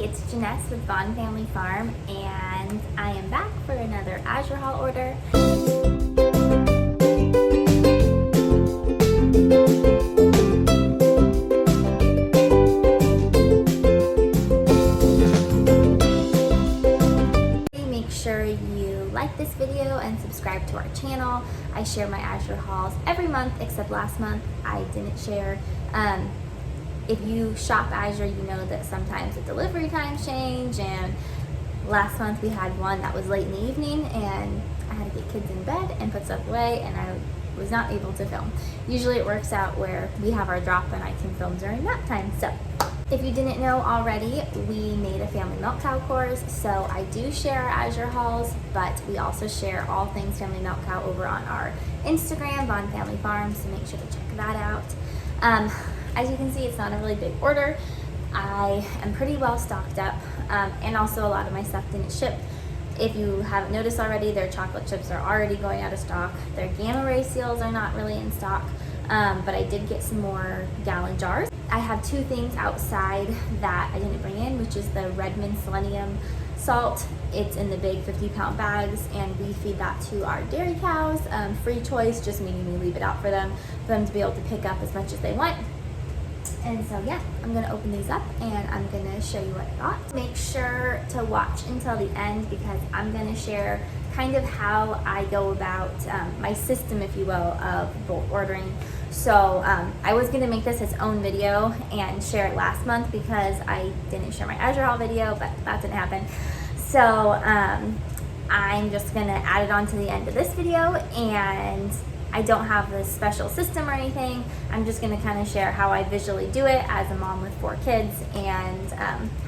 it's Janess with Vaughn Family Farm, and I am back for another Azure haul order. Make sure you like this video and subscribe to our channel. I share my Azure hauls every month except last month I didn't share. If you shop Azure, you know that sometimes the delivery times change, and last month we had one that was late in the evening and I had to get kids in bed and put stuff away, and I was not able to film. Usually it works out where we have our drop and I can film during that time. So if you didn't know already, we made a family milk cow course, so I do share our Azure hauls, but we also share all things family milk cow over on our Instagram, Vaughn Family Farm, so make sure to check that out. As you can see, it's not a really big order. I am pretty well stocked up, and also a lot of my stuff didn't ship. If you haven't noticed already, their chocolate chips are already going out of stock. Their gamma ray seals are not really in stock, but I did get some more gallon jars. I have two things outside that I didn't bring in, which is the Redmond selenium salt. It's in the big 50-pound bags, and we feed that to our dairy cows. Free choice, just meaning we leave it out for them to be able to pick up as much as they want. And so yeah, I'm gonna open these up and I'm gonna show you what I got. Make sure to watch until the end because I'm gonna share kind of how I go about my system, if you will, of bulk ordering. So I was gonna make this its own video and share it last month because I didn't share my Azure haul video, but that didn't happen. So I'm just gonna add it on to the end of this video, and I don't have this special system or anything. I'm just gonna kind of share how I visually do it as a mom with 4 kids, and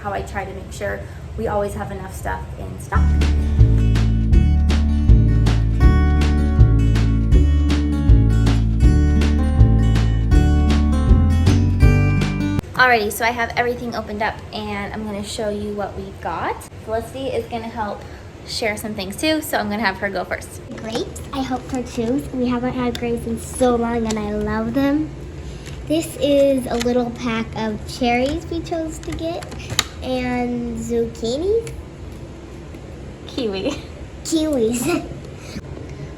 how I try to make sure we always have enough stuff in stock. Alrighty, so I have everything opened up and I'm gonna show you what we got. Felicity is gonna help share some things too, so I'm gonna have her go first. Grapes, I hope for 2. We haven't had grapes in so long and I love them. This is a little pack of cherries we chose to get, and zucchini. Kiwis.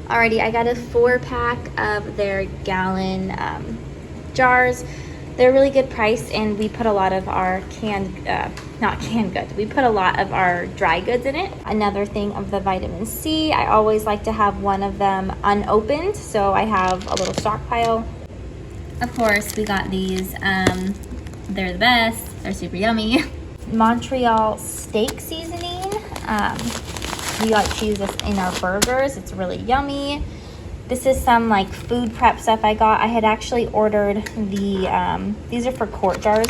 Alrighty, I got a 4-pack of their gallon jars. They're really good price, and we put a lot of our we put a lot of our dry goods in it. Another thing of the vitamin C, I always like to have one of them unopened, so I have a little stockpile. Of course, we got these. They're the best. They're super yummy. Montreal steak seasoning. We like to use this in our burgers. It's really yummy. This is some like food prep stuff I got. I had actually ordered the, these are for quart jars.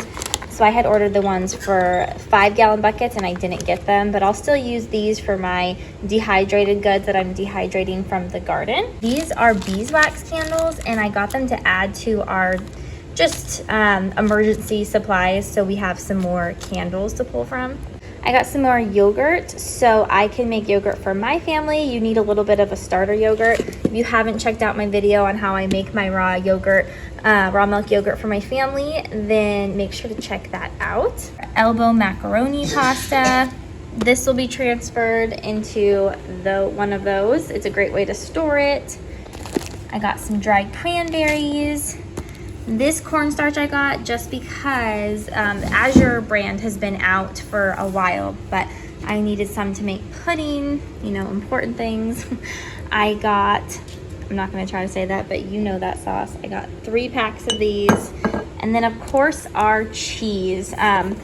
So I had ordered the ones for 5-gallon buckets and I didn't get them, but I'll still use these for my dehydrated goods that I'm dehydrating from the garden. These are beeswax candles, and I got them to add to our just emergency supplies, so we have some more candles to pull from. I got some more yogurt, so I can make yogurt for my family. You need a little bit of a starter yogurt. If you haven't checked out my video on how I make my raw yogurt, raw milk yogurt for my family, then make sure to check that out. Elbow macaroni pasta. This will be transferred into one of those. It's a great way to store it. I got some dried cranberries. This cornstarch I got just because the Azure brand has been out for a while, but I needed some to make pudding, you know, important things. I got, I'm not gonna try to say that, but you know that sauce. I got 3 packs of these. And then of course our cheese. A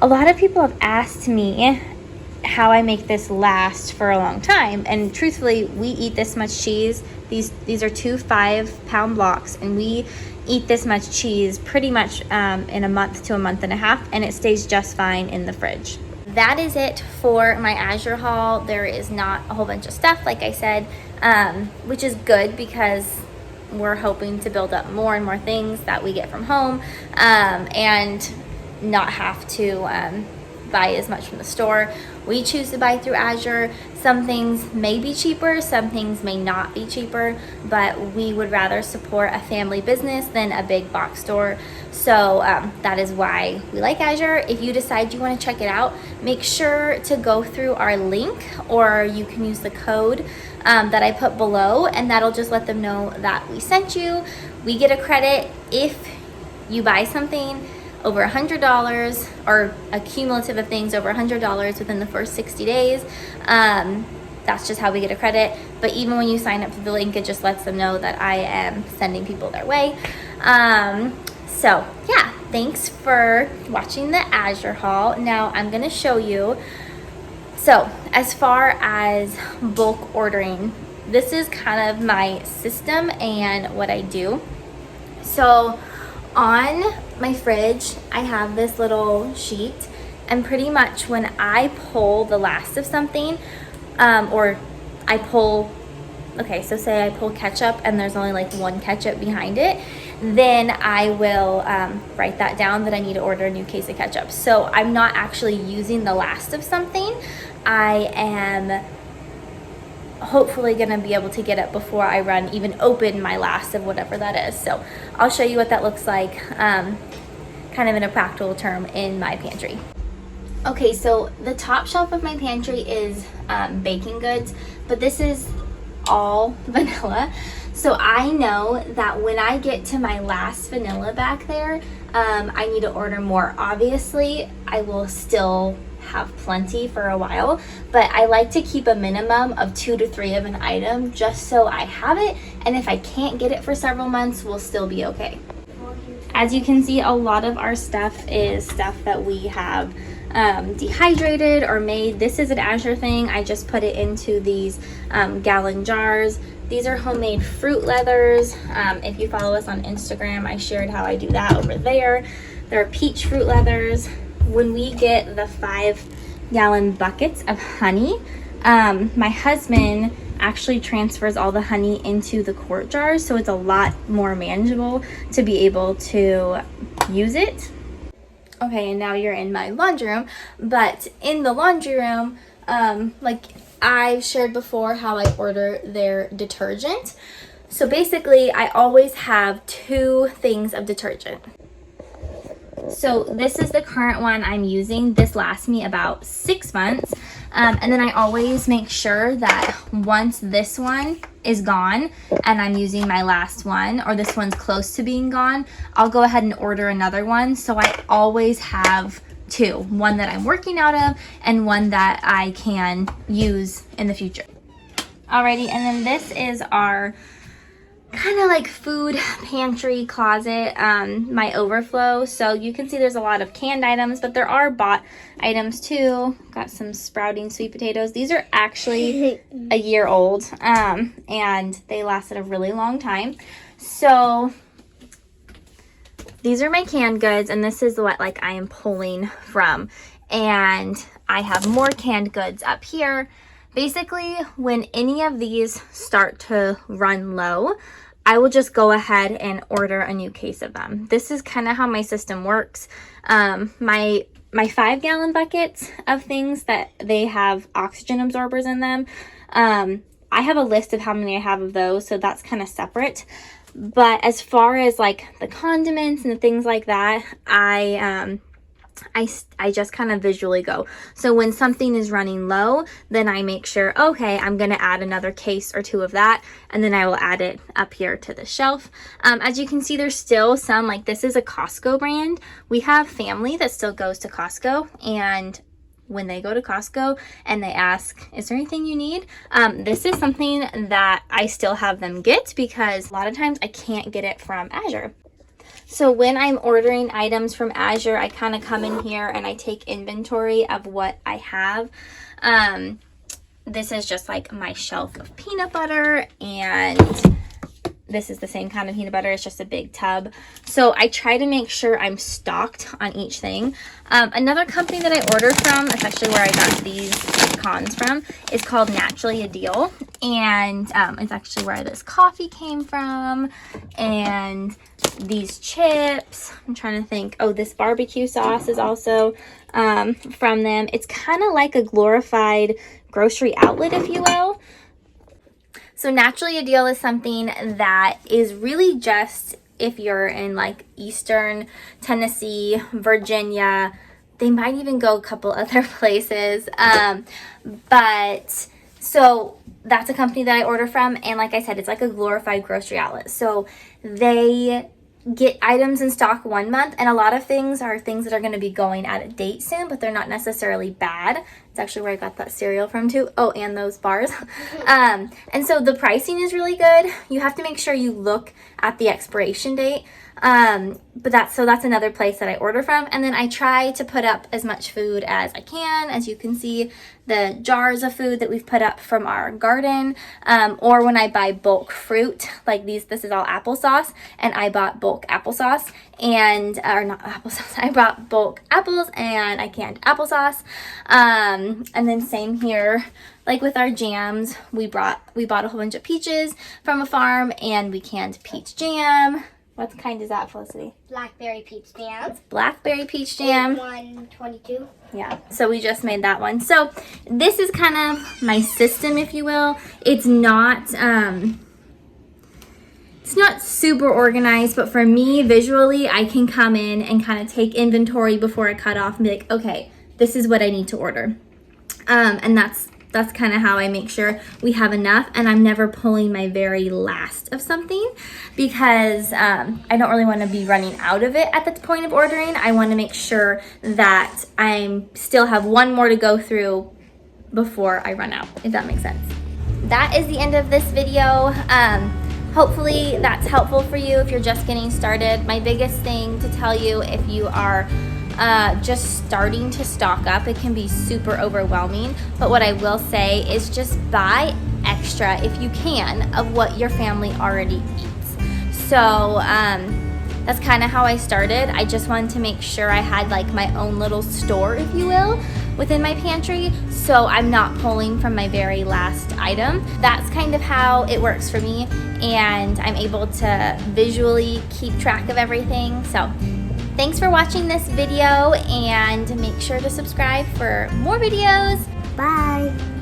lot of people have asked me how I make this last for a long time. And truthfully, we eat this much cheese. These are 2 5-pound blocks, and we eat this much cheese pretty much in a month to a month and a half, and it stays just fine in the fridge. That is it for my Azure haul. There is not a whole bunch of stuff, like I said, which is good because we're hoping to build up more and more things that we get from home, and not have to buy as much from the store. We choose to buy through Azure. Some things may be cheaper, some things may not be cheaper, but we would rather support a family business than a big box store. So that is why we like Azure. If you decide you want to check it out, make sure to go through our link, or you can use the code that I put below, and that'll just let them know that we sent you. We get a credit if you buy something over $100 or a cumulative of things over $100 within the first 60 days. That's just how we get a credit. But even when you sign up to the link, it just lets them know that I am sending people their way. So yeah, thanks for watching the Azure haul. Now I'm gonna show you. So as far as bulk ordering, this is kind of my system and what I do. So on my fridge, I have this little sheet, and pretty much when I pull the last of something, or I pull, okay, so say I pull ketchup and there's only like one ketchup behind it, then I will write that down that I need to order a new case of ketchup. So I'm not actually using the last of something. I am hopefully gonna be able to get it before I even open my last of whatever that is. So I'll show you what that looks like kind of in a practical term in my pantry. Okay, so the top shelf of my pantry is baking goods, but this is all vanilla. So I know that when I get to my last vanilla back there, I need to order more. Obviously, I will still have plenty for a while, but I like to keep a minimum of 2 to 3 of an item just so I have it, and if I can't get it for several months, we'll still be okay. As you can see, a lot of our stuff is stuff that we have dehydrated or made. This is an Azure thing. I just put it into these gallon jars. These are homemade fruit leathers. If you follow us on Instagram, I shared how I do that over there. There are peach fruit leathers. When we get the 5-gallon buckets of honey, my husband actually transfers all the honey into the quart jars, so it's a lot more manageable to be able to use it. Okay, and now you're in my laundry room, but in the laundry room, like I've shared before how I order their detergent. So basically, I always have 2 things of detergent. So this is the current one I'm using. This lasts me about 6 months. And then I always make sure that once this one is gone and I'm using my last one, or this one's close to being gone, I'll go ahead and order another one. So I always have 2, one that I'm working out of and one that I can use in the future. Alrighty, and then this is our kind of like food pantry closet, my overflow. So you can see there's a lot of canned items, but there are bought items too. Got some sprouting sweet potatoes. These are actually a year old, and they lasted a really long time. So these are my canned goods, and this is what like I am pulling from. And I have more canned goods up here. Basically, when any of these start to run low, I will just go ahead and order a new case of them. This is kind of how my system works. My 5-gallon buckets of things that they have oxygen absorbers in them, I have a list of how many I have of those, so that's kind of separate. But as far as like the condiments and the things like that, I just kind of visually go. So when something is running low, then I make sure, okay, I'm going to add another case or 2 of that, and then I will add it up here to the shelf. As you can see, there's still some, like this is a Costco brand. We have family that still goes to Costco, and when they go to Costco and they ask, is there anything you need? This is something that I still have them get because a lot of times I can't get it from Azure. So when I'm ordering items from Azure, I kind of come in here and I take inventory of what I have. This is just like my shelf of peanut butter, and this is the same kind of peanut butter. It's just a big tub. So I try to make sure I'm stocked on each thing. Another company that I ordered from, that's actually where I got these pecans from, is called Naturally a Deal. And it's actually where this coffee came from. And these chips, I'm trying to think. Oh, this barbecue sauce is also from them. It's kind of like a glorified grocery outlet, if you will. So Naturally a Deal is something that is really just if you're in like Eastern Tennessee, Virginia. They might even go a couple other places. But so that's a company that I order from. And like I said, it's like a glorified grocery outlet. So they get items in stock 1 month, and a lot of things are things that are going to be going out of date soon, but they're not necessarily bad. It's actually where I got that cereal from too. Oh, and those bars. And so the pricing is really good. You have to make sure you look at the expiration date. But that's another place that I order from. And then I try to put up as much food as I can. As you can see, the jars of food that we've put up from our garden, or when I buy bulk fruit, like this is all applesauce, and I bought bulk applesauce or not applesauce, I bought bulk apples and I canned applesauce. And then same here, like with our jams, we bought a whole bunch of peaches from a farm and we canned peach jam. What kind is that, Felicity? Blackberry peach jam. Blackberry peach jam. 122. Yeah, so we just made that one. So this is kind of my system, if you will. It's not super organized, but for me, visually, I can come in and kind of take inventory before I cut off and be like, okay, this is what I need to order. And that's kind of how I make sure we have enough, and I'm never pulling my very last of something because I don't really want to be running out of it at the point of ordering. I want to make sure that I still have one more to go through before I run out, if that makes sense. That is the end of this video. Hopefully that's helpful for you if you're just getting started. My biggest thing to tell you, if you are just starting to stock up, it can be super overwhelming, but what I will say is just buy extra if you can of what your family already eats. So that's kind of how I started. I just wanted to make sure I had like my own little store, if you will, within my pantry, so I'm not pulling from my very last item. That's kind of how it works for me, and I'm able to visually keep track of everything. So thanks for watching this video, and make sure to subscribe for more videos. Bye.